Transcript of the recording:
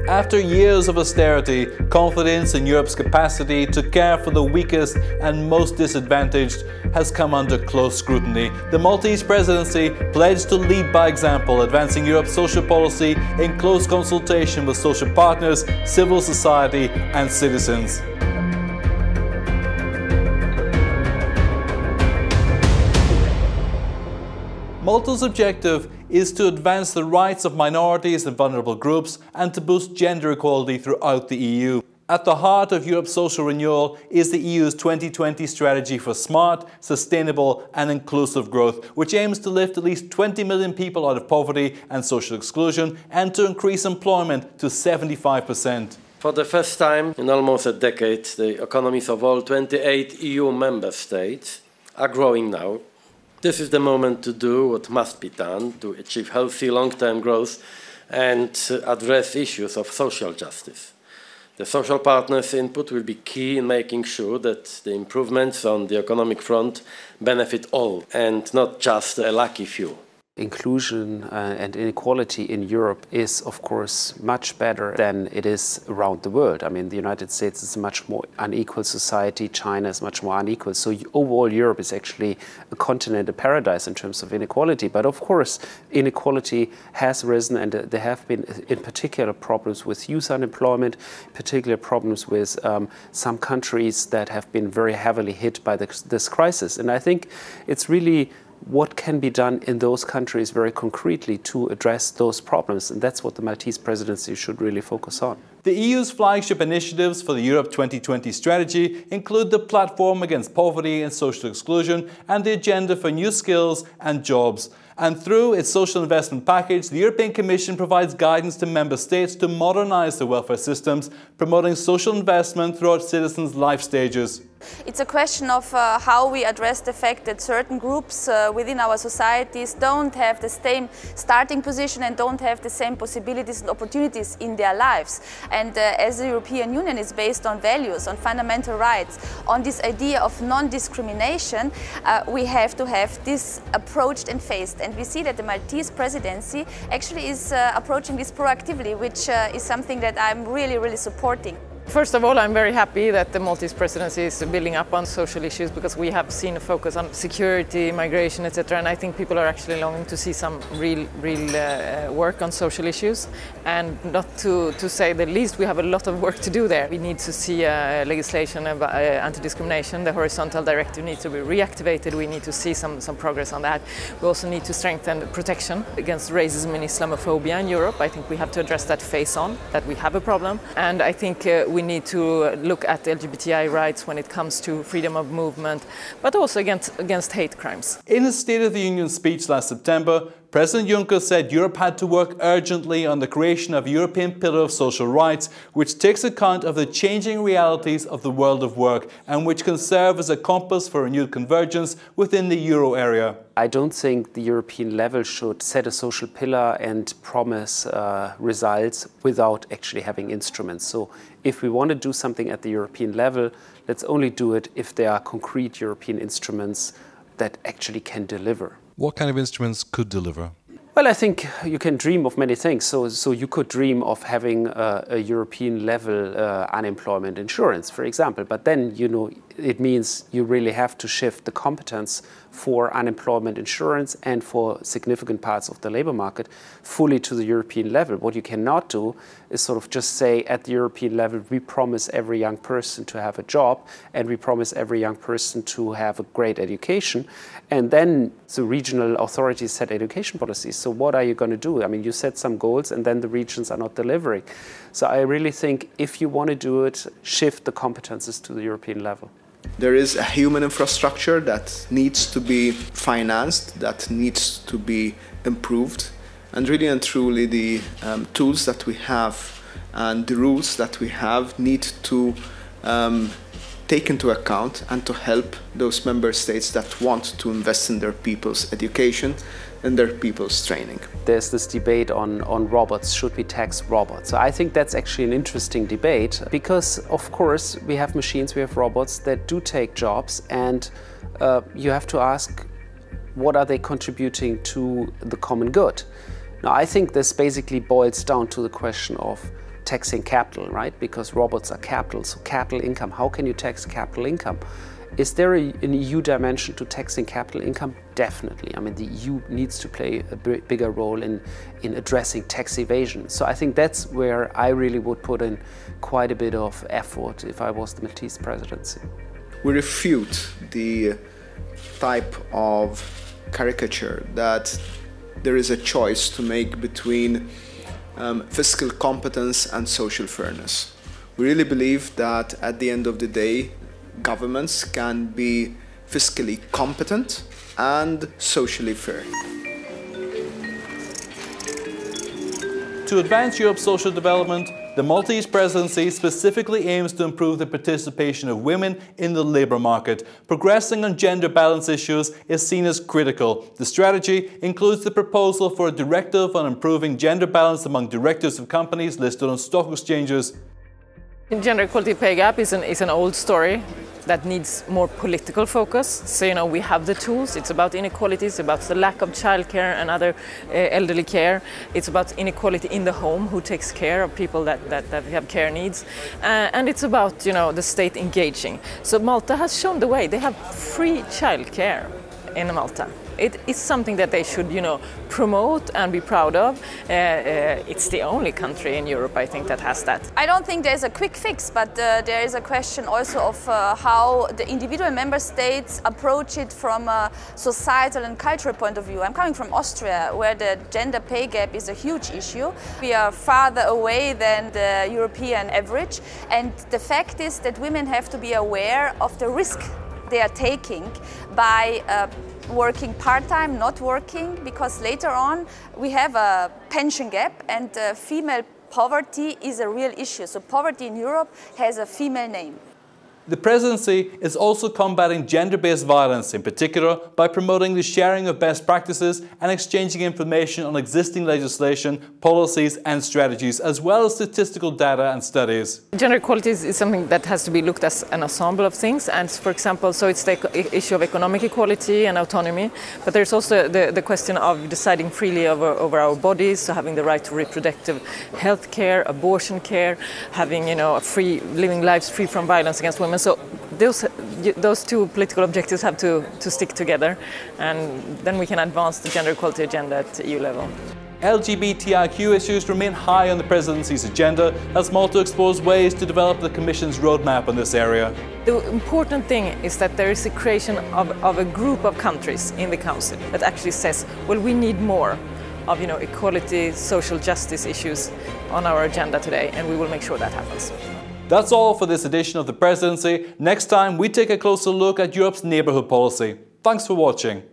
After years of austerity, confidence in Europe's capacity to care for the weakest and most disadvantaged has come under close scrutiny. The Maltese Presidency pledged to lead by example, advancing Europe's social policy in close consultation with social partners, civil society and citizens. Malta's objective is to advance the rights of minorities and vulnerable groups and to boost gender equality throughout the EU. At the heart of Europe's social renewal is the EU's 2020 strategy for smart, sustainable and inclusive growth, which aims to lift at least 20 million people out of poverty and social exclusion and to increase employment to 75%. For the first time in almost a decade, the economies of all 28 EU member states are growing now. This is the moment to do what must be done to achieve healthy long-term growth and address issues of social justice. The social partners' input will be key in making sure that the improvements on the economic front benefit all and not just a lucky few. Inclusion and inequality in Europe is, of course, much better than it is around the world. I mean, the United States is a much more unequal society, China is much more unequal. So overall, Europe is actually a continent, a paradise in terms of inequality. But of course, inequality has risen, and there have been, in particular, problems with youth unemployment, particular problems with some countries that have been very heavily hit by this crisis. And I think it's really what can be done in those countries very concretely to address those problems. And that's what the Maltese Presidency should really focus on. The EU's flagship initiatives for the Europe 2020 strategy include the platform against poverty and social exclusion and the agenda for new skills and jobs. And through its social investment package, the European Commission provides guidance to member states to modernise their welfare systems, promoting social investment throughout citizens' life stages. It's a question of how we address the fact that certain groups within our societies don't have the same starting position and don't have the same possibilities and opportunities in their lives. And as the European Union is based on values, on fundamental rights, on this idea of non-discrimination, we have to have this approached and faced. And we see that the Maltese Presidency actually is approaching this proactively, which is something that I'm really supporting. First of all, I'm very happy that the Maltese Presidency is building up on social issues, because we have seen a focus on security, migration, etc. And I think people are actually longing to see some real work on social issues. And not to say the least, we have a lot of work to do there. We need to see legislation about anti-discrimination. The horizontal directive needs to be reactivated. We need to see some progress on that. We also need to strengthen protection against racism and Islamophobia in Europe. I think we have to address that face on, that we have a problem. And I think we need to look at LGBTI rights when it comes to freedom of movement, but also against hate crimes. In his State of the Union speech last September, President Juncker said Europe had to work urgently on the creation of a European Pillar of Social Rights, which takes account of the changing realities of the world of work and which can serve as a compass for renewed convergence within the euro area. I don't think the European level should set a social pillar and promise results without actually having instruments. So if we want to do something at the European level, let's only do it if there are concrete European instruments that actually can deliver. What kind of instruments could deliver? Well, I think you can dream of many things. So you could dream of having a European level unemployment insurance, for example. But then, you know, it means you really have to shift the competence for unemployment insurance and for significant parts of the labor market fully to the European level. What you cannot do is sort of just say at the European level, we promise every young person to have a job and we promise every young person to have a great education. And then the regional authorities set education policies. So what are you going to do? I mean, you set some goals and then the regions are not delivering. So I really think if you want to do it, shift the competences to the European level. There is a human infrastructure that needs to be financed, that needs to be improved. And really and truly the tools that we have and the rules that we have need to take into account and to help those member states that want to invest in their people's education and their people's training. There's this debate on robots. Should we tax robots? So I think that's actually an interesting debate because, of course, we have machines, we have robots that do take jobs, and you have to ask, what are they contributing to the common good? Now, I think this basically boils down to the question of taxing capital, right? Because robots are capital, so capital income. How can you tax capital income? Is there an EU dimension to taxing capital income? Definitely. I mean, the EU needs to play a bigger role in addressing tax evasion. So I think that's where I really would put in quite a bit of effort if I was the Maltese presidency. We refute the type of caricature that there is a choice to make between fiscal competence and social fairness. We really believe that at the end of the day, governments can be fiscally competent and socially fair. To advance Europe's social development, the Maltese presidency specifically aims to improve the participation of women in the labour market. Progressing on gender balance issues is seen as critical. The strategy includes the proposal for a directive on improving gender balance among directors of companies listed on stock exchanges. Gender equality pay gap is an old story that needs more political focus. So, we have the tools. It's about inequalities, about the lack of childcare and other elderly care. It's about inequality in the home, who takes care of people that have care needs. And it's about, the state engaging. So Malta has shown the way. They have free childcare in Malta. It is something that they should, promote and be proud of. It's the only country in Europe, I think, that has that. I don't think there's a quick fix, but there is a question also of how the individual member states approach it from a societal and cultural point of view. I'm coming from Austria, where the gender pay gap is a huge issue. We are farther away than the European average, and the fact is that women have to be aware of the risk they are taking by working part-time, not working, because later on we have a pension gap, and female poverty is a real issue. So poverty in Europe has a female name. The presidency is also combating gender-based violence, in particular by promoting the sharing of best practices and exchanging information on existing legislation, policies and strategies, as well as statistical data and studies. Gender equality is something that has to be looked at as an ensemble of things, and for example, so it's the issue of economic equality and autonomy, but there's also the question of deciding freely over our bodies, so having the right to reproductive health care, abortion care, having living lives free from violence against women. So those two political objectives have to stick together, and then we can advance the gender equality agenda at EU level. LGBTIQ issues remain high on the presidency's agenda as Malta explores ways to develop the Commission's roadmap in this area. The important thing is that there is a creation of a group of countries in the Council that actually says, well, we need more of equality, social justice issues on our agenda today, and we will make sure that happens. That's all for this edition of the Presidency. Next time we take a closer look at Europe's neighbourhood policy. Thanks for watching.